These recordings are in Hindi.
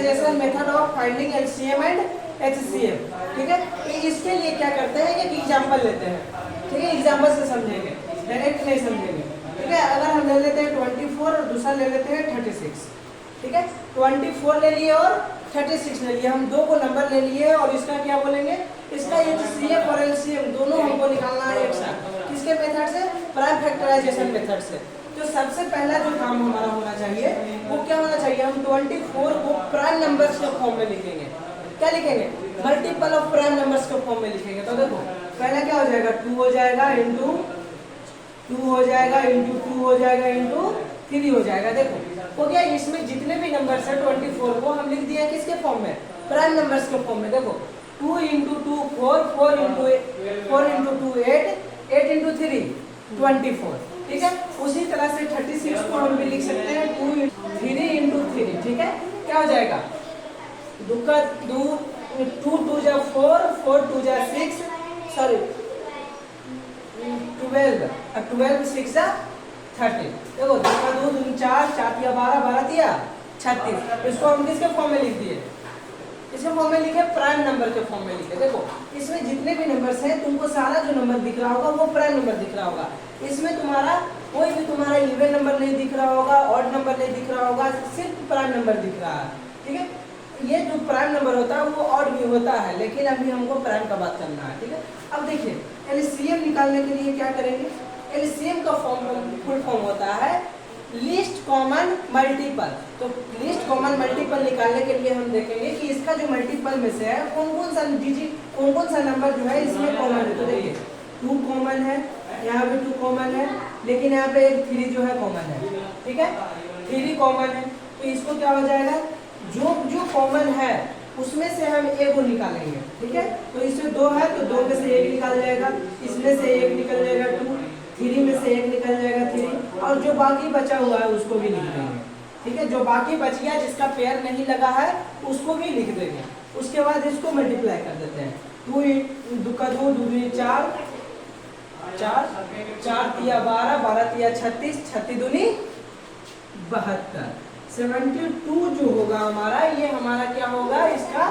Factorisation method of finding LCM and HCM. ठीक है, तो इसके लिए क्या करते हैं कि एग्जांपल लेते हैं। ठीक है, एग्जांपल से समझेंगे, डायरेक्ट नहीं समझेंगे। ठीक है, अगर हम ले लेते हैं 24 और दूसरा ले लेते हैं 36। ठीक है, 24 ले लिए और 36 ले लिए, हम दो को नंबर ले लिए और इसका क्या बोलेंगे, इसका एचसीएफ और एलसीएम दोनों हमको निकालना है एक साथ। किसके मेथड से? प्राइम फैक्टराइजेशन मेथड से। तो सबसे पहला जो काम हमारा होना चाहिए वो क्या होना चाहिए, हम 24 को प्राइम नंबर्स के फॉर्म में लिखेंगे। क्या लिखेंगे? मल्टीपल ऑफ प्राइम नंबर्स के फॉर्म में लिखेंगे। तो देखो पहला क्या हो जाएगा, 2 हो जाएगा इंटू 2 हो जाएगा इंटू 2 हो जाएगा इंटू 3 हो जाएगा। देखो हो गया, इसमें जितने भी नंबर्स है 24 को हम लिख दिए किसके फॉर्म में, प्राइम नंबर्स के फॉर्म में। देखो 2 इंटू 2 4, 4 इंटू 2 8, 8 इंटू 3 24। ठीक है, उसी तरह से 36 को हम भी लिख सकते हैं 2 3 इंटू 3। ठीक है, क्या हो जाएगा, 2 2 जा 4, 4 2 जा 6, सॉरी 12, 12 6 जा 30। देखो 2 का 2 2 4, 4 दिया 12, 12 दिया 36। इसको हम किसके फॉर्म में लिख दिए, इसके फॉर्म में लिखे, प्राइम नंबर के फॉर्म में लिखे। देखो इसमें जितने भी नंबर्स हैं तुमको सारा जो नंबर दिख रहा होगा वो प्राइम नंबर दिख रहा होगा। इसमें तुम्हारा कोई भी तुम्हारा इवन नंबर नहीं दिख रहा होगा, ऑड नंबर नहीं दिख रहा होगा, सिर्फ प्राइम नंबर दिख रहा है। ठीक है, ये जो प्राइम नंबर होता है वो ऑड भी होता है, लेकिन अभी हमको प्राइम का बात करना है। ठीक है, अब देखिए एलसीएम निकालने के लिए क्या करेंगे, एलसीएम का फुल फॉर्म होता है लीस्ट कॉमन मल्टीपल। तो लीस्ट कॉमन मल्टीपल निकालने के लिए हम देखेंगे कि इसका जो मल्टीपल में से है कौन कौन सा डिजिट, कौन कौन सा नंबर जो है इसमें कॉमन है। तो देखिए 2 कॉमन है, यहाँ पे 2 कॉमन है, लेकिन यहाँ पे एक 3 जो है कॉमन है। ठीक है, 3 कॉमन है, तो इसको क्या हो जाएगा, जो जो कॉमन है उसमें से हम एक को निकालेंगे। ठीक है, तो इसमें 2 है तो 2 में से 1 निकाल जाएगा, इसमें से 1 निकल जाएगा 2, 3 में से 1 निकल जाएगा 3, और जो बाकी बचा हुआ है उसको भी लिख देंगे। ठीक है, जो बाकी बच गया जिसका पेयर नहीं लगा है उसको भी लिख देंगे। उसके बाद इसको मल्टीप्लाई कर देते हैं, 2 का 2 2 2 4, 4 तिया 12, 12 तिया 36, 36 दूनी 72। 72 जो होगा हमारा, ये हमारा क्या होगा, इसका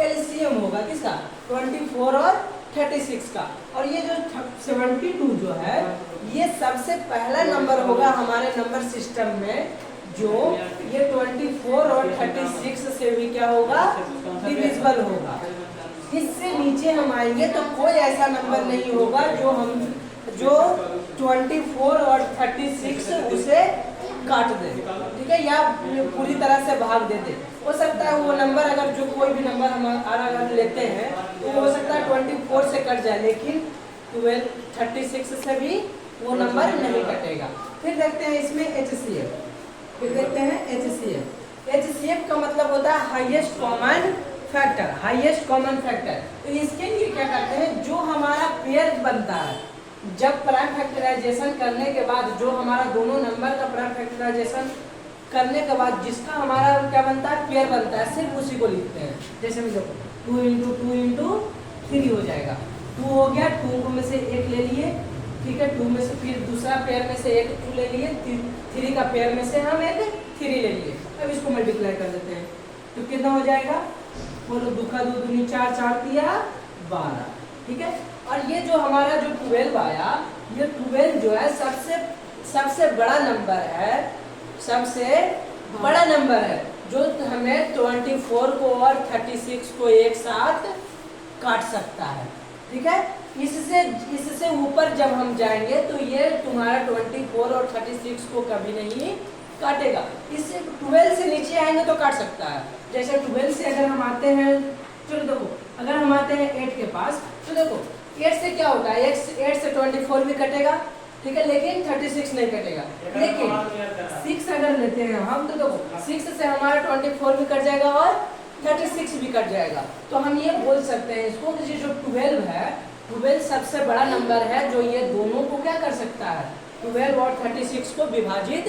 एलसीएम होगा किसका, 24 और 36 का। और ये जो 72 जो है ये सबसे पहला नंबर होगा हमारे नंबर सिस्टम में, जो ये 24 और 36 से भी क्या होगा, डिविजिबल होगा। इससे नीचे हम आएंगे तो कोई ऐसा नंबर नहीं होगा जो 24 और 36 उसे काट दे। ठीक है, या पूरी तरह से भाग दे दे। हो सकता है वो नंबर, अगर जो कोई भी नंबर हम अगर लेते हैं तो हो सकता है 24 से कट जाए, लेकिन 36 से भी वो नंबर नहीं कटेगा। फिर देखते हैं इसमें एचसीएफ, फिर देखते हैं एचसीएफ। एचसीएफ का मतलब होता है highest common factor, highest common factor. तो इसके लिए क्या करते हैं, जो हमारा पेयर बनता है, जब प्राइम फैक्टराइजेशन करने के बाद जो हमारा दोनों नंबर का प्राइम फैक्टराइजेशन करने के बाद जिसका हमारा क्या बनता है, पेयर बनता है, सिर्फ उसी को लिखते हैं। जैसे भी देखो 2 इंटू 2 इंटू 3 हो जाएगा, 2 हो गया, 2 में से 1 ले लिए। ठीक है, 2 में से फिर दूसरा पेयर में से एक 2 ले लिए, 3 का पेयर में से हम एक 3 ले लिए। अब इसको मल्टीप्लाई कर देते हैं तो कितना हो जाएगा, बोलो 2 का 2 दूनी 4, 4 दिया 12। ठीक है, और ये जो हमारा जो 12 आया, ये 12 जो है सबसे बड़ा नंबर है, सबसे बड़ा नंबर है, जो हमें 24 को और 36 को एक साथ काट सकता है। ठीक है, इससे ऊपर जब हम जाएंगे तो ये तुम्हारा 24 और 36 को कभी नहीं काटेगा। इससे 12 से नीचे आएंगे तो काट सकता है। जैसे 12 से अगर हम आते हैं, चलो देखो अगर हम आते हैं 8 के पास, तो देखो 8 से क्या होता है, 8 से 24 भी कटेगा। ठीक है, लेकिन 36 नहीं कटेगा। लेकिन 6 अगर लेते हैं हम, तो देखो 6 से हमारा 24 भी कट जाएगा और 36 भी कट जाएगा। तो हम ये बोल सकते हैं इसको कि जो 12 है, 12 सबसे बड़ा नंबर है जो ये दोनों को क्या कर सकता है, 12 और 36 को विभाजित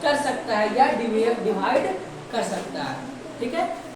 कर सकता है या डिवाइड कर सकता है। ठीक है।